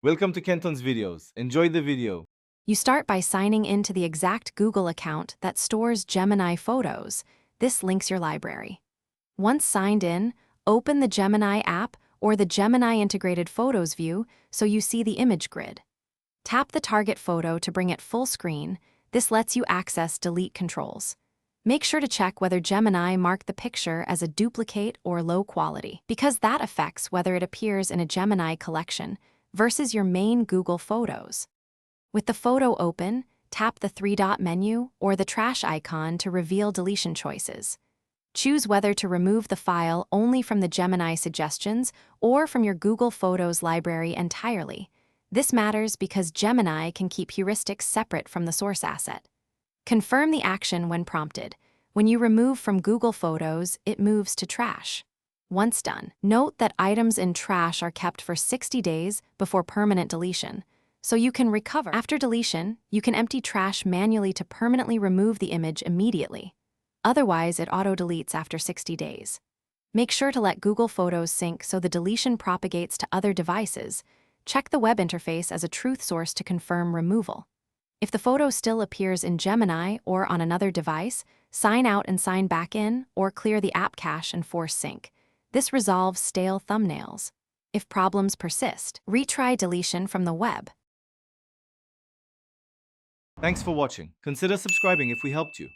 Welcome to Kenton's videos. Enjoy the video. You start by signing into the exact Google account that stores Gemini photos. This links your library. Once signed in, open the Gemini app or the Gemini Integrated Photos view so you see the image grid. Tap the target photo to bring it full screen. This lets you access delete controls. Make sure to check whether Gemini marked the picture as a duplicate or low quality, because that affects whether it appears in a Gemini collection versus your main Google Photos. With the photo open, tap the three-dot menu or the trash icon to reveal deletion choices. Choose whether to remove the file only from the Gemini suggestions or from your Google Photos library entirely. This matters because Gemini can keep heuristics separate from the source asset. Confirm the action when prompted. When you remove from Google Photos, it moves to trash. Once done, note that items in trash are kept for 60 days before permanent deletion, so you can recover. After deletion, you can empty trash manually to permanently remove the image immediately. Otherwise, it auto-deletes after 60 days. Make sure to let Google Photos sync so the deletion propagates to other devices. Check the web interface as a truth source to confirm removal. If the photo still appears in Gemini or on another device, sign out and sign back in, or clear the app cache and force sync. This resolves stale thumbnails. If problems persist, retry deletion from the web. Thanks for watching. Consider subscribing if we helped you.